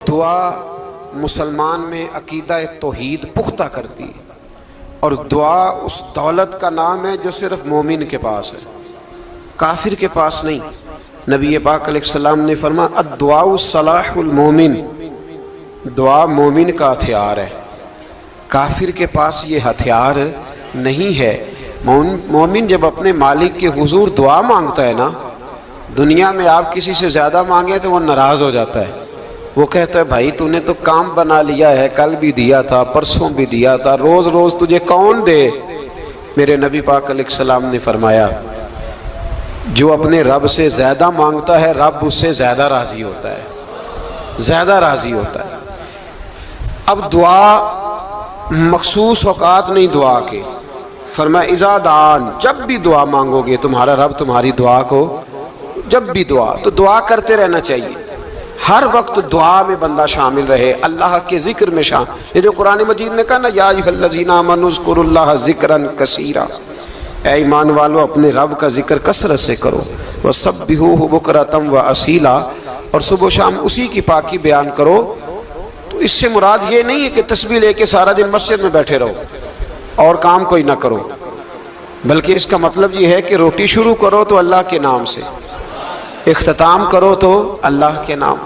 دعا مسلمان میں عقیدہ توحید پختہ کرتی ہے، اور دعا اس دولت کا نام ہے جو صرف مومن کے پاس ہے، کافر کے پاس نہیں۔ نبی پاک علیہ السلام نے فرمایا الدعاء صلاح المومن، دعا مومن کا ہتھیار ہے، کافر کے پاس یہ ہتھیار نہیں ہے۔ مومن جب اپنے مالک کے حضور دعا مانگتا ہے نا، دنیا میں آپ کسی سے زیادہ مانگے تو وہ ناراض ہو جاتا ہے، وہ کہتا ہے بھائی تو نے تو کام بنا لیا ہے، کل بھی دیا تھا، پرسوں بھی دیا تھا، روز روز تجھے کون دے؟ میرے نبی پاک علیہ السلام نے فرمایا جو اپنے رب سے زیادہ مانگتا ہے رب اس سے زیادہ راضی ہوتا ہے، زیادہ راضی ہوتا ہے۔ اب دعا مخصوص اوقات نہیں دعا کے، فرمایا اذا دعان، جب بھی دعا مانگو گے تمہارا رب تمہاری دعا کو، جب بھی دعا تو دعا کرتے رہنا چاہیے، ہر وقت دعا میں بندہ شامل رہے، اللہ کے ذکر میں شامل۔ یہ جو قرآن مجید نے کہا نا یا ایھا الذین آمنوا اذکروا اللہ ذکرا کثیرا، اے ایمان والو اپنے رب کا ذکر کثرت سے کرو، وسبحوہ بکرۃ واصیلا، اور صبح و شام اسی کی پاکی بیان کرو۔ تو اس سے مراد یہ نہیں ہے کہ تسبیح لے کے سارا دن مسجد میں بیٹھے رہو اور کام کوئی نہ کرو، بلکہ اس کا مطلب یہ ہے کہ روٹی شروع کرو تو اللہ کے نام سے، اختتام کرو تو اللہ کے نام،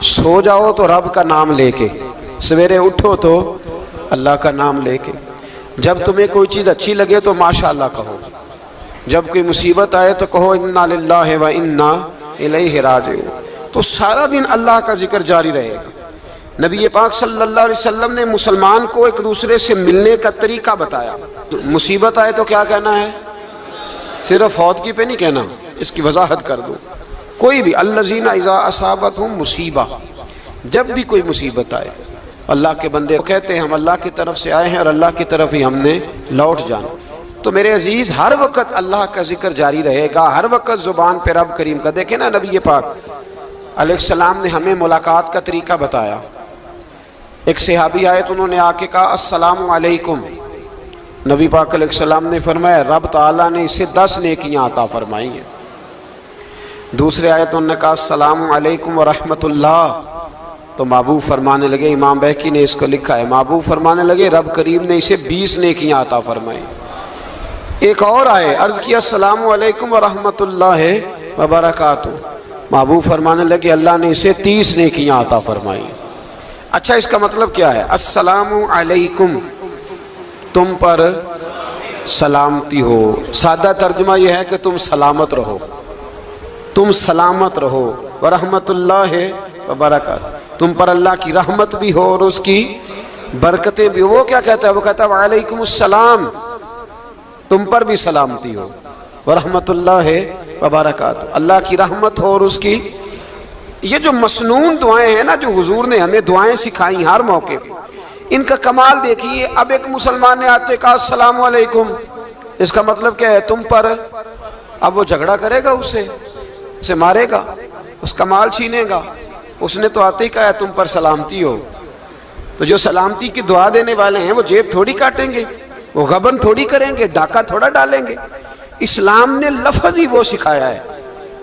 سو جاؤ تو رب کا نام لے کے، سویرے اٹھو تو اللہ کا نام لے کے، جب تمہیں کوئی چیز اچھی لگے تو ماشاءاللہ کہو، جب کوئی مصیبت آئے تو کہو انا للہ و انا الیہ راجعون۔ تو سارا دن اللہ کا ذکر جاری رہے گا۔ نبی پاک صلی اللہ علیہ وسلم نے مسلمان کو ایک دوسرے سے ملنے کا طریقہ بتایا۔ مصیبت آئے تو کیا کہنا ہے؟ صرف فوت پہ نہیں کہنا، اس کی وضاحت کر دو۔ کوئی بھی الذین اذا اصابتہم مصیبہ، جب بھی کوئی مصیبت آئے اللہ کے بندے کہتے ہیں ہم اللہ کی طرف سے آئے ہیں اور اللہ کی طرف ہی ہم نے لوٹ جانا۔ تو میرے عزیز ہر وقت اللہ کا ذکر جاری رہے گا، ہر وقت زبان پہ رب کریم کا۔ دیکھیں نا نبی پاک علیہ السلام نے ہمیں ملاقات کا طریقہ بتایا۔ ایک صحابی آئے تو انہوں نے آ کے کہا السلام علیکم، نبی پاک علیہ السلام نے فرمایا رب تعالیٰ نے اسے 10 نیکیاں عطا فرمائی ہیں۔ دوسرے آئے تو انہوں نے کہا السلام علیکم ورحمۃ اللہ، تو محبوب فرمانے لگے، امام بہقی نے اس کو لکھا ہے، محبوب فرمانے لگے رب کریم نے اسے 20 نیکیاں عطا فرمائی۔ ایک اور آئے، عرض کیا السلام علیکم ورحمۃ اللہ وبرکاتہ، محبوب فرمانے لگے اللہ نے اسے 30 نیکیاں عطا فرمائی۔ اچھا اس کا مطلب کیا ہے؟ السلام علیکم، تم پر سلامتی ہو۔ سادہ ترجمہ یہ ہے کہ تم سلامت رہو، تم سلامت رہو، ورحمۃ اللہ وبرکاتہ، تم پر اللہ کی رحمت بھی ہو اور اس کی برکتیں بھی ہو۔ وہ کیا کہتا ہے؟ وہ کہتا ہے وعلیکم السلام، تم پر بھی سلامتی ہو، ورحمۃ اللہ وبرکاتہ، اللہ کی رحمت ہو اور اس کی۔ یہ جو مسنون دعائیں ہیں نا جو حضور نے ہمیں دعائیں سکھائی ہر موقع پہ، ان کا کمال دیکھیے۔ اب ایک مسلمان نے آتے کہا السلام علیکم، اس کا مطلب کیا ہے؟ تم پر۔ اب وہ جھگڑا کرے گا اسے مارے گا، اس کا مال چھینے گا؟ اس نے تو آتے ہی کہا تم پر سلامتی ہو۔ تو جو سلامتی کی دعا دینے والے ہیں وہ جیب تھوڑی کاٹیں گے، وہ غبن تھوڑی کریں گے، ڈاکہ تھوڑا ڈالیں گے۔ اسلام نے لفظ ہی وہ سکھایا ہے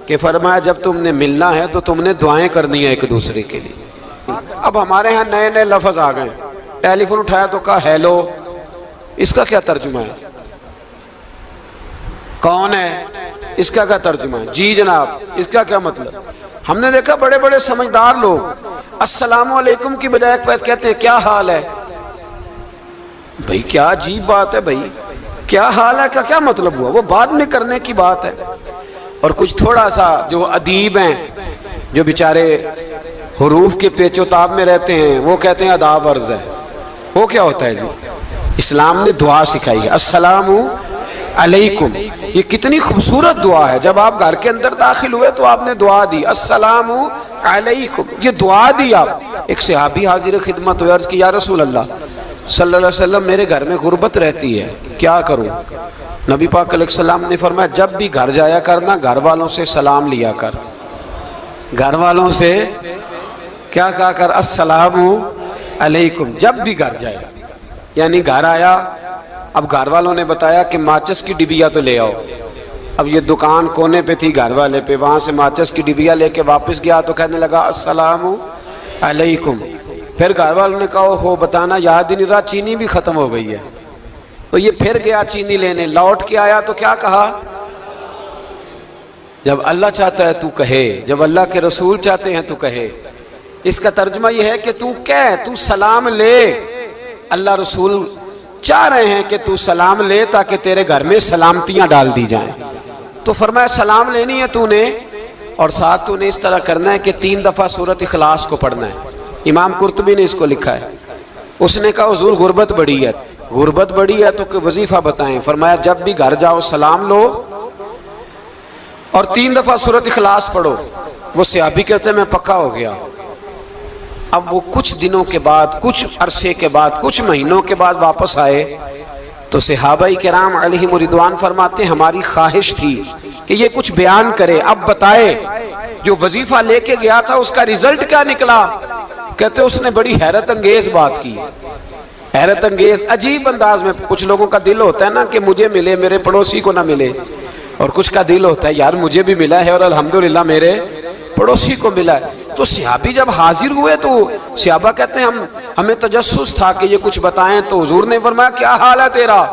کہ فرمایا جب تم نے ملنا ہے تو تم نے دعائیں کرنی ہیں ایک دوسرے کے لیے۔ اب ہمارے ہاں نئے نئے لفظ آ گئے، ٹیلی فون اٹھایا تو کہا ہیلو، اس کا کیا ترجمہ ہے؟ کون ہے؟ اس کا کیا ترجمہ ہے؟ جی جناب، اس کا کیا مطلب؟ ہم نے دیکھا بڑے بڑے سمجھدار لوگ السلام علیکم کی بجائے کہتے ہیں کیا حال ہے؟ بھائی کیا عجیب بات ہے، بھائی کیا حال ہے کا کیا مطلب ہوا؟ وہ بعد میں کرنے کی بات ہے۔ اور کچھ تھوڑا سا جو ادیب ہیں، جو بیچارے حروف کے پیچ و تاب میں رہتے ہیں، وہ کہتے ہیں آداب عرض ہے۔ وہ کیا ہوتا ہے جی؟ اسلام نے دعا سکھائی ہے السلام علیکم، یہ کتنی خوبصورت دعا ہے۔ جب آپ گھر کے اندر داخل ہوئے تو آپ نے دعا دی السلام علیکم، یہ دعا دی آپ۔ ایک صحابی حاضر خدمت ہوئے، عرض کی یا رسول اللہ صلی اللہ علیہ وسلم میرے گھر میں غربت رہتی ہے، کیا کروں؟ نبی پاک علیہ السلام نے فرمایا جب بھی گھر جایا کرنا گھر والوں سے سلام لیا کر، گھر والوں سے کیا کہا کر؟ السلام علیکم، جب بھی گھر جائے۔ یعنی گھر آیا، اب گھر والوں نے بتایا کہ ماچس کی ڈبیا تو لے آؤ۔ اب یہ دکان کونے پہ تھی گھر والے پہ، وہاں سے ماچس کی ڈبیا لے کے واپس گیا تو کہنے لگا السلام علیکم. پھر گھر والوں نے کہا ہو بتانا یاد ہی نہیں رہا, چینی بھی ختم ہو گئی ہے. تو یہ پھر گیا چینی لینے, لوٹ کے آیا تو کیا کہا؟ جب اللہ چاہتا ہے تو کہے, جب اللہ کے رسول چاہتے ہیں تو کہے. اس کا ترجمہ یہ ہے کہ تو کہہ, تو سلام لے. اللہ رسول چاہ رہے ہیں کہ تو سلام لے تاکہ تیرے گھر میں سلامتیاں ڈال دی جائیں. تو فرمایا سلام لینی ہے تو نے, اور ساتھ تو نے اس طرح کرنا ہے کہ 3 دفعہ سورۃ اخلاص کو پڑھنا ہے. امام قرطبی نے اس کو لکھا ہے. اس نے کہا حضور غربت بڑی ہے. غربت بڑی ہے تو کہ وظیفہ بتائیں. فرمایا جب بھی گھر جاؤ سلام لو اور 3 دفعہ سورۃ اخلاص پڑھو. وہ صحابی کہتے ہیں میں پکا ہو گیا. اب وہ کچھ دنوں کے بعد, کچھ عرصے کے بعد, کچھ مہینوں کے بعد واپس آئے تو صحابہ کرام علیہم رضوان فرماتے ہیں ہماری خواہش تھی کہ یہ کچھ بیان کرے, اب بتائے جو وظیفہ لے کے گیا تھا اس کا رزلٹ کیا نکلا. کہتے اس نے بڑی حیرت انگیز بات کی, حیرت انگیز عجیب انداز میں. کچھ لوگوں کا دل ہوتا ہے نا کہ مجھے ملے میرے پڑوسی کو نہ ملے, اور کچھ کا دل ہوتا ہے یار مجھے بھی ملا ہے اور الحمدللہ میرے پڑوسی کو ملا ہے. تو صحابی جب حاضر ہوئے تو صحابہ کہتے ہیں ہمیں تجسس تھا کہ یہ کچھ بتائیں. تو حضور نے فرمایا کیا حال ہے تیرا؟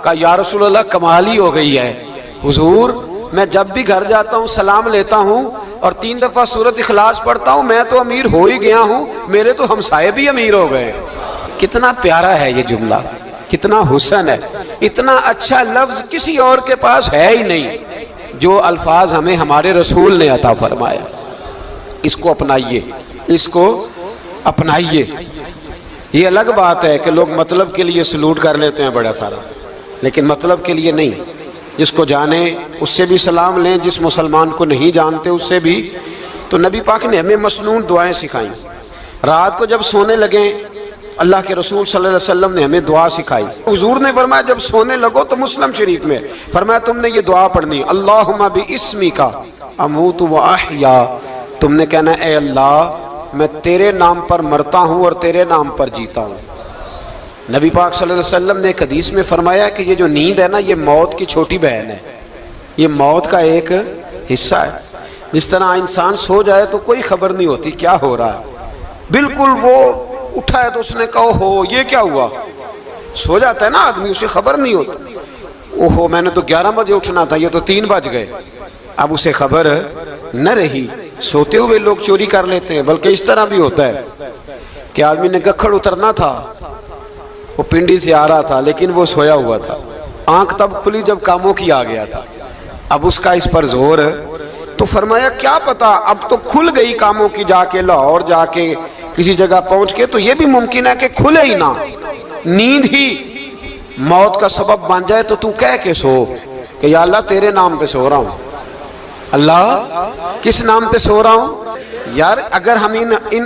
کہا یا رسول اللہ کمال ہی ہو گئی ہے حضور, میں جب بھی گھر جاتا ہوں سلام لیتا ہوں اور 3 دفعہ سورۃ اخلاص پڑھتا ہوں. میں تو امیر ہو ہی گیا ہوں, میرے تو ہمسائے بھی امیر ہو گئے. کتنا پیارا ہے یہ جملہ, کتنا حسن ہے. اتنا اچھا لفظ کسی اور کے پاس ہے ہی نہیں جو الفاظ ہمیں ہمارے رسول نے عطا فرمایا. اس کو اپنائیے, اس کو اپنائیے. یہ الگ بات ہے کہ لوگ مطلب کے لیے سلوٹ کر لیتے ہیں بڑا سارا, لیکن مطلب کے لیے نہیں. جس کو جانے اس سے بھی سلام لیں, جس مسلمان کو نہیں جانتے اس سے بھی. تو نبی پاک نے ہمیں مسنون دعائیں سکھائیں. رات کو جب سونے لگیں اللہ کے رسول صلی اللہ علیہ وسلم نے ہمیں دعا سکھائی. حضور نے فرمایا جب سونے لگو تو مسلم شریف میں فرمایا تم نے یہ دعا پڑھنی, اللہم باسمک اموت و احیا. تم نے کہنا اے اللہ میں تیرے نام پر مرتا ہوں اور تیرے نام پر جیتا ہوں. نبی پاک صلی اللہ علیہ وسلم نے ایک حدیث میں فرمایا کہ یہ جو نیند ہے نا یہ موت کی چھوٹی بہن ہے, یہ موت کا ایک حصہ ہے. جس طرح انسان سو جائے تو کوئی خبر نہیں ہوتی کیا ہو رہا ہے, بالکل وہ اٹھا ہے تو اس نے کہا ہو یہ کیا ہوا. سو جاتا ہے نا آدمی, اسے خبر نہیں ہوتی. اوہو میں نے تو 11 بجے اٹھنا تھا, یہ تو 3 بج گئے. اب اسے خبر نہ رہی. سوتے ہوئے لوگ چوری کر لیتے ہیں, بلکہ اس طرح بھی ہوتا ہے کہ آدمی نے گکھڑ اترنا تھا, وہ پنڈی سے آ رہا تھا لیکن وہ سویا ہوا تھا. آنکھ تب کھلی جب کاموں کی آ گیا تھا. اب اس کا اس پر زور ہے تو فرمایا کیا پتا اب تو کھل گئی کاموں کی, جا کے لاہور جا کے کسی جگہ پہنچ کے, تو یہ بھی ممکن ہے کہ کھلے ہی نہ, نیند ہی موت کا سبب بن جائے. تو کہہ کے سو کہ یا اللہ تیرے نام پہ سو رہا ہوں. اللہ کس نام پہ سو رہا ہوں یار. اگر ہم ان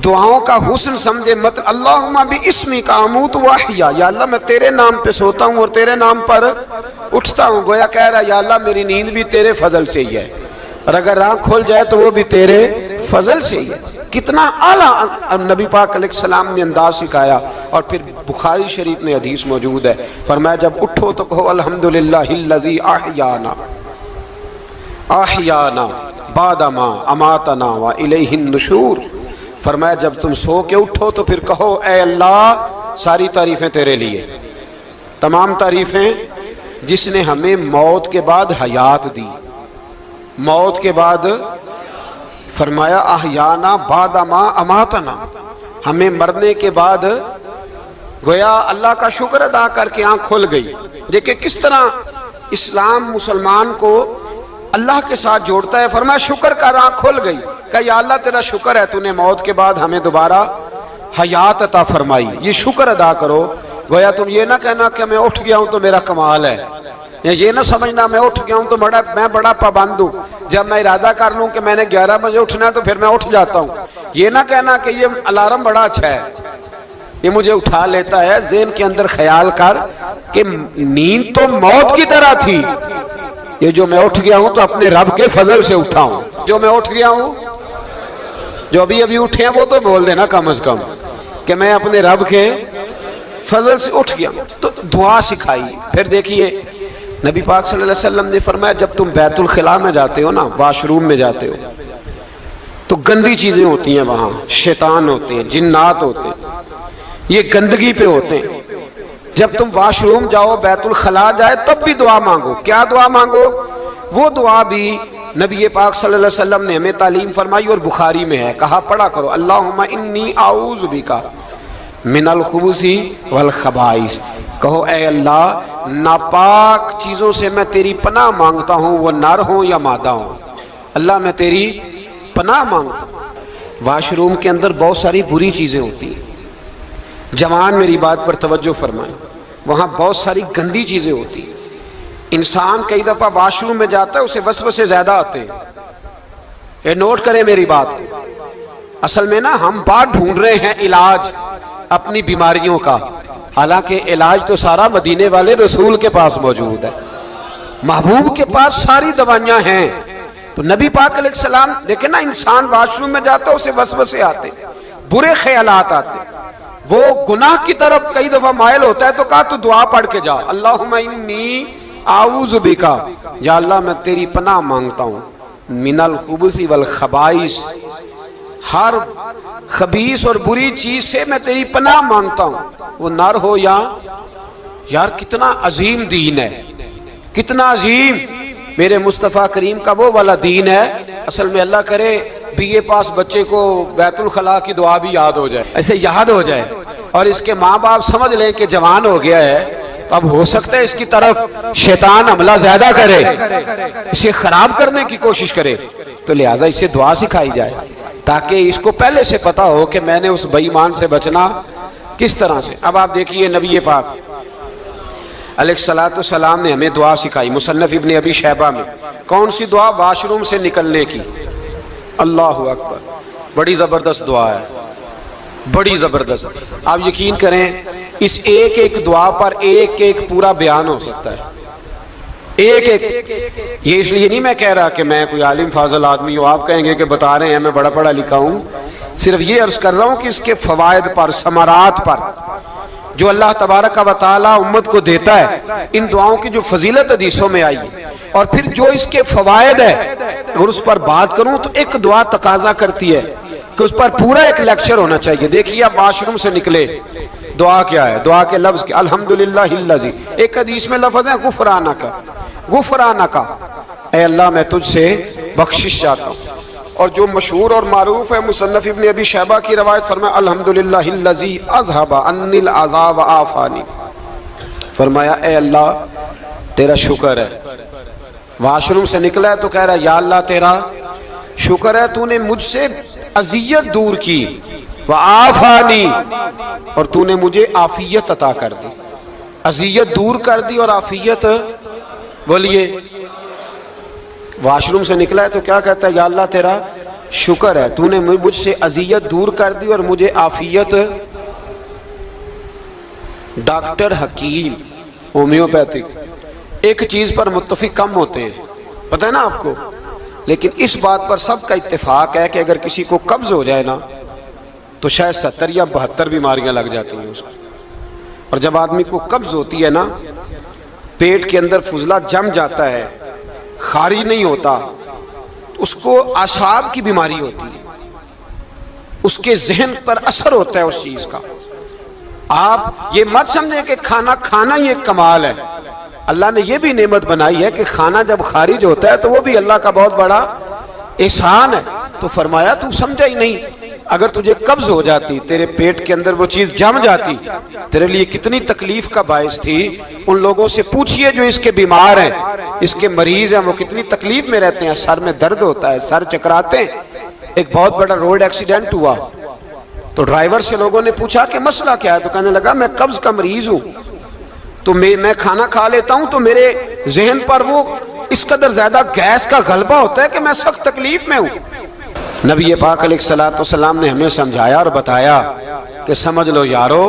دعاؤں کا حسن سمجھے, مت اللہم باسمک اموت و احیا, یا اللہ میں تیرے نام پہ سوتا ہوں اور تیرے نام پر اٹھتا ہوں. گویا کہہ رہا یا اللہ میری نیند بھی تیرے فضل سے ہی ہے, اور اگر آنکھ کھل جائے تو وہ بھی تیرے فضل سے ہی ہے. کتنا اعلیٰ نبی پاک علیہ السلام نے انداز سکھایا. اور پھر بخاری شریف میں حدیث موجود ہے, فرمایا جب اٹھو تو کہو الحمدللہ الذی احیانا احیانا بعد ما اماتنا والیہ النشور. فرمایا جب تم سو کے اٹھو تو پھر کہو اے اللہ ساری تعریفیں تیرے لیے, تمام تعریفیں جس نے ہمیں موت کے بعد حیات دی. موت کے بعد فرمایا احیانا بعد ما اماتنا, ہمیں مرنے کے بعد گویا اللہ کا شکر ادا کر کے آنکھ کھل گئی. دیکھیں کس طرح اسلام مسلمان کو اللہ کے ساتھ جوڑتا ہے. فرمایا شکر کر, آنکھ کھل گئی. کہ یا اللہ تیرا شکر ہے تو نے موت کے بعد ہمیں دوبارہ حیات عطا فرمائی, یہ شکر ادا کرو. گویا تم یہ نہ کہنا کہ میں اٹھ گیا ہوں تو میرا کمال ہے, یا یہ نہ سمجھنا میں اٹھ گیا ہوں تو میں بڑا پابند ہوں, جب میں ارادہ کر لوں کہ میں نے 11 بجے اٹھنا ہے تو پھر میں اٹھ جاتا ہوں. یہ نہ کہنا کہ یہ الارم بڑا اچھا ہے, یہ مجھے اٹھا لیتا ہے. ذہن کے اندر خیال کر کہ نیند تو موت کی طرح تھی, یہ جو میں اٹھ گیا ہوں تو اپنے رب کے فضل سے اٹھا ہوں. جو میں اٹھ گیا ہوں, جو ابھی اٹھے ہیں وہ تو بول دینا کم از کم کہ میں اپنے رب کے فضل سے اٹھ گیا. تو دعا سکھائی. پھر دیکھیے نبی پاک صلی اللہ علیہ وسلم نے فرمایا جب تم بیت الخلاء میں جاتے ہو نا, واش روم میں جاتے ہو, تو گندی چیزیں ہوتی ہیں وہاں، شیطان ہوتے ہیں، جنات ہوتے ہیں، یہ گندگی پہ ہوتے ہیں۔ جب تم واش روم جاؤ، بیت الخلا جائے، تب بھی دعا مانگو۔ کیا دعا مانگو؟ وہ دعا بھی نبی پاک صلی اللہ علیہ وسلم نے ہمیں تعلیم فرمائی اور بخاری میں ہے، کہا پڑھا کرو، اللہم انی اعوذ بک من الخبث والخبائث۔ کہو اے اللہ، ناپاک چیزوں سے میں تیری پناہ مانگتا ہوں، وہ نر ہوں یا مادہ ہوں۔ اللہ میں تیری پناہ مانگتا ہوں۔ واش روم کے اندر بہت ساری بری چیزیں ہوتی ہیں، جوان میری بات پر توجہ فرمائیں، وہاں بہت ساری گندی چیزیں ہوتی ہیں۔ انسان کئی دفعہ واش روم میں جاتا ہے، اسے وسوسے زیادہ آتے ہیں، یہ نوٹ کریں میری بات کو۔ اصل میں نا ہم بات ڈھونڈ رہے ہیں علاج اپنی بیماریوں کا، حالانکہ علاج تو سارا مدینے والے رسول کے پاس موجود ہے، محبوب کے پاس ساری دوائیاں ہیں۔ تو نبی پاک علیہ السلام دیکھیں نا، انسان واش روم میں جاتا ہے، اسے وسوسے آتے، برے خیالات آتے، وہ گناہ کی طرف کئی دفعہ مائل ہوتا ہے، تو کہا تو دعا پڑھ کے جا، اللہم انی اعوذ بک، یا اللہ میں تیری پناہ مانگتا ہوں، من الخبث والخبائث، ہر خبیث اور بری چیز سے میں تیری پناہ مانگتا ہوں، وہ نر ہو یا یار۔ کتنا عظیم دین ہے، کتنا عظیم میرے مصطفیٰ کریم کا وہ والا دین ہے۔ اصل میں اللہ کرے بی اے پاس بچے کو بیت الخلا کی دعا بھی یاد ہو جائے، ایسے یاد ہو جائے، اور اس کے ماں باپ سمجھ لیں کہ جوان ہو گیا ہے، تو اب ہو سکتا ہے اس کی طرف شیطان حملہ زیادہ کرے، اسے خراب کرنے کی کوشش کرے، تو لہٰذا اسے دعا سکھائی جائے تاکہ اس کو پہلے سے پتا ہو کہ میں نے اس بے ایمان سے بچنا کس طرح سے۔ اب آپ دیکھیے نبی پاک علیہ السلام نے ہمیں دعا سکھائی، مصنف ابن ابی شیبہ میں۔ کون سی دعا؟ واش روم سے نکلنے کی۔ اللہ اکبر، بڑی زبردست دعا ہے، بڑی زبردست۔ آپ یقین کریں اس ایک ایک دعا پر ایک ایک پورا بیان ہو سکتا ہے، ایک ایک۔ یہ اس لیے نہیں میں کہہ رہا کہ میں کوئی عالم فاضل آدمی ہوں، آپ کہیں گے کہ بتا رہے ہیں میں بڑا پڑھا لکھا ہوں، صرف یہ عرض کر رہا ہوں کہ اس کے فوائد پر، ثمرات پر جو اللہ تبارک و تعالی امت کو دیتا ہے، ان دعاؤں کی جو فضیلت حدیثوں میں آئی ہے، اور پھر جو اس کے فوائد ہے، اگر اس پر بات کروں تو ایک دعا تقاضا کرتی ہے کہ اس پر پورا ایک لیکچر ہونا چاہیے۔ دیکھیے آپ واش روم سے نکلے، دعا کیا ہے؟ دعا کے لفظ کیا؟ الحمدللہ الذی، ایک حدیث میں لفظ ہے غفرانک، غفرانک، اے اللہ میں تجھ سے بخشش چاہتا ہوں۔ اور جو مشہور اور معروف ہے، مصنف ابن ابی شیبہ کی روایت، فرمایا الحمدللہ الذی اذھب عنی العذا وعافانی، فرمایا اے اللہ تیرا شکر ہے۔ واش روم سے نکلا ہے تو کہہ رہا ہے یا اللہ تیرا شکر ہے، تو نے مجھ سے اذیت دور کی، وعافانی، اور تو نے مجھے عافیت عطا کر دی، اذیت دور کر دی اور عافیت۔ بولیے، واش روم سے نکلا ہے تو کیا کہتا ہے؟ یا اللہ تیرا شکر ہے، تو نے مجھ سے اذیت دور کر دی اور مجھے عافیت۔ ڈاکٹر، حکیم، ہومیوپیتھک ایک چیز پر متفق کم ہوتے ہیں، پتہ ہے نا آپ کو، لیکن اس بات پر سب کا اتفاق ہے کہ اگر کسی کو قبض ہو جائے نا تو شاید 70 یا 72 بیماریاں لگ جاتی ہیں اس کو۔ اور جب آدمی کو قبض ہوتی ہے نا، پیٹ کے اندر فضلہ جم جاتا ہے، خارج نہیں ہوتا، اس کو اعصاب کی بیماری ہوتی ہے، اس کے ذہن پر اثر ہوتا ہے اس چیز کا۔ آپ یہ مت سمجھیں کہ کھانا کھانا ہی ایک کمال ہے، اللہ نے یہ بھی نعمت بنائی ہے کہ کھانا جب خارج ہوتا ہے تو وہ بھی اللہ کا بہت بڑا احسان ہے۔ تو فرمایا تو سمجھا ہی نہیں، اگر تجھے قبض ہو جاتی، تیرے پیٹ کے اندر وہ چیز جم جاتی، تیرے لیے کتنی تکلیف کا باعث تھی۔ ان لوگوں سے پوچھئے جو اس کے بیمار ہیں، اس کے مریض ہیں، وہ کتنی تکلیف میں رہتے ہیں، سر میں درد ہوتا ہے، سر چکراتے ہیں۔ ایک بہت بڑا روڈ ایکسیڈنٹ ہوا تو ڈرائیور سے لوگوں نے پوچھا کہ مسئلہ کیا ہے، تو کہنے لگا میں قبض کا مریض ہوں، تو میں کھانا کھا لیتا ہوں تو میرے ذہن پر وہ اس قدر زیادہ گیس کا غلبہ ہوتا ہے کہ میں سخت تکلیف میں ہوں۔ نبی پاک علیہ السلام نے ہمیں سمجھایا اور بتایا کہ سمجھ لو یارو،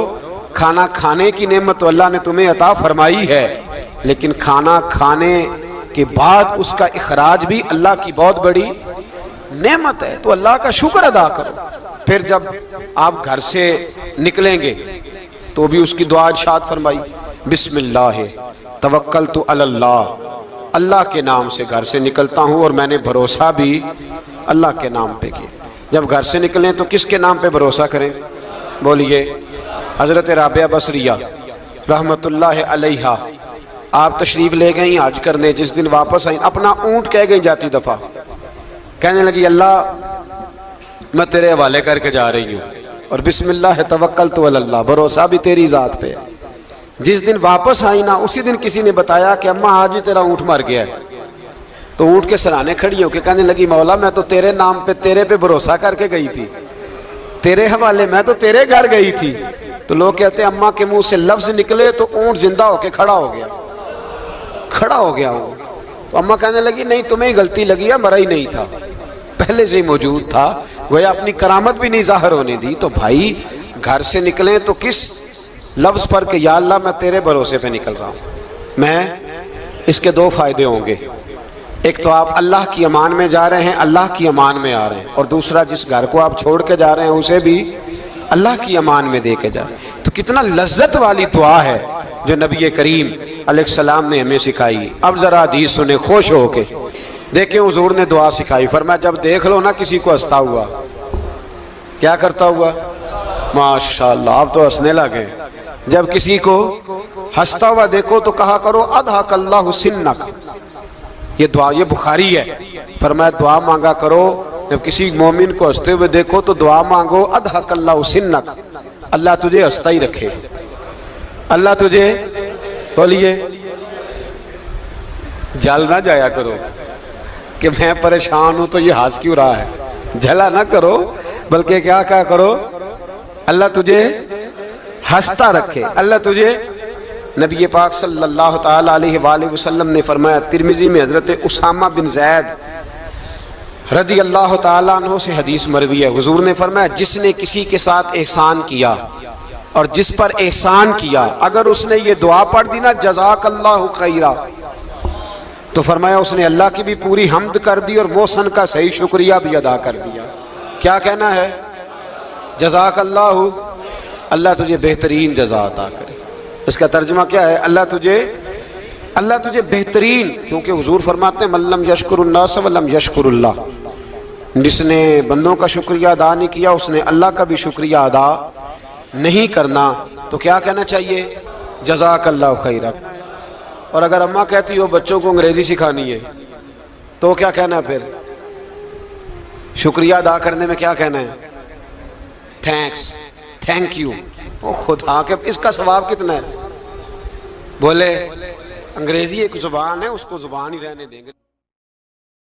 کھانا کھانے کی نعمت تو اللہ نے تمہیں عطا فرمائی ہے، لیکن کھانا کھانے کے بعد اس کا اخراج بھی اللہ کی بہت بڑی نعمت ہے، تو اللہ کا شکر ادا کرو۔ پھر جب آپ گھر سے نکلیں گے تو بھی اس کی دعا ارشاد فرمائی، بسم اللہ توکلت علی اللہ، اللہ کے نام سے گھر سے نکلتا ہوں اور میں نے بھروسہ بھی اللہ کے نام پہ کیا۔ جب گھر سے نکلیں تو کس کے نام پہ بھروسہ کریں؟ بولیے حضرت رابعہ بصریہ رحمت اللہ علیہا، آپ تشریف لے گئیں حج کرنے، جس دن واپس آئیں اپنا اونٹ کہہ گئی جاتی دفعہ، کہنے لگی اللہ میں تیرے حوالے کر کے جا رہی ہوں، اور بسم اللہ توکلت علی اللہ، بھروسہ بھی تیری ذات پہ ہے۔ جس دن واپس آئی نا اسی دن کسی نے بتایا کہ اماں آج ہی تیرا اونٹ مر گیا ہے، تو اونٹ کے سرانے کھڑی ہو کے کہنے لگی مولا میں تو تیرے نام پہ تیرے پہ بھروسہ کر کے گئی تھی، تیرے حوالے، میں تو تیرے گھر گئی تھی۔ تو لوگ کہتے ہیں اماں کے منہ سے لفظ نکلے تو اونٹ زندہ ہو کے کھڑا ہو گیا، کھڑا ہو گیا وہ۔ تو اماں کہنے لگی نہیں تمہیں ہی غلطی لگی ہے، مرا ہی نہیں تھا، پہلے سے ہی موجود تھا، گویا اپنی کرامت بھی نہیں ظاہر ہونے دی۔ تو بھائی گھر سے نکلیں تو کس لفظ پر کہ یا اللہ میں تیرے بھروسے پہ نکل رہا ہوں، میں اس کے دو فائدے ہوں گے، ایک تو آپ اللہ کی امان میں جا رہے ہیں، اللہ کی امان میں آ رہے ہیں، اور دوسرا جس گھر کو آپ چھوڑ کے جا رہے ہیں اسے بھی اللہ کی امان میں دے کے جائیں۔ تو کتنا لذت والی دعا ہے جو نبی کریم علیہ السلام نے ہمیں سکھائی۔ اب ذرا حدیث سنیں خوش ہو کے، دیکھیں حضور نے دعا سکھائی، فرمایا جب دیکھ لو نا کسی کو ہنستا ہوا، کیا کرتا ہوا؟ ماشاءاللہ آپ تو ہنسنے لگے۔ جب کسی کو ہنستا ہوا دیکھو تو کہا کرو اضحک اللہ سنک، یہ دعا یہ بخاری ہے، فرمایا دعا مانگا کرو جب کسی مومن کو ہنستے ہوئے دیکھو تو دعا مانگو اضحک اللہ سنک، اللہ تجھے ہنستا ہی رکھے، اللہ تجھے، بولیے جل نہ جایا کرو کہ میں پریشان ہوں تو یہ ہنس کیوں رہا ہے، جھلا نہ کرو، بلکہ کیا کہا کرو اللہ تجھے ہنستا رکھے، اللہ تجھے۔ نبی پاک صلی اللہ تعالی علیہ وآلہ وسلم نے فرمایا، ترمذی میں حضرت اسامہ بن زید رضی اللہ تعالیٰ عنہ سے حدیث مروی ہے، حضور نے فرمایا جس نے کسی کے ساتھ احسان کیا اور جس پر احسان کیا، اگر اس نے یہ دعا پڑھ دی نا جزاک اللہ خیرہ، تو فرمایا اس نے اللہ کی بھی پوری حمد کر دی اور محسن کا صحیح شکریہ بھی ادا کر دیا۔ کیا کہنا ہے؟ جزاک اللہ، اللہ تجھے بہترین جزا عطا کرے۔ اس کا ترجمہ کیا ہے؟ اللہ تجھے بہترین، کیونکہ حضور فرماتے ہیں من لم یشکر الناس ولم یشکر اللہ، جس نے بندوں کا شکریہ ادا نہیں کیا اس نے اللہ کا بھی شکریہ ادا نہیں کرنا۔ تو کیا کہنا چاہیے؟ جزاک اللہ خیرہ۔ اور اگر اماں کہتی ہو بچوں کو انگریزی سکھانی ہے تو کیا کہنا ہے پھر؟ شکریہ ادا کرنے میں کیا کہنا ہے؟ Thanks, thank you. او خدا کے اس کا ثواب کتنا ہے؟ بولے انگریزی ایک زبان ہے، اس کو زبان ہی رہنے دیں گے۔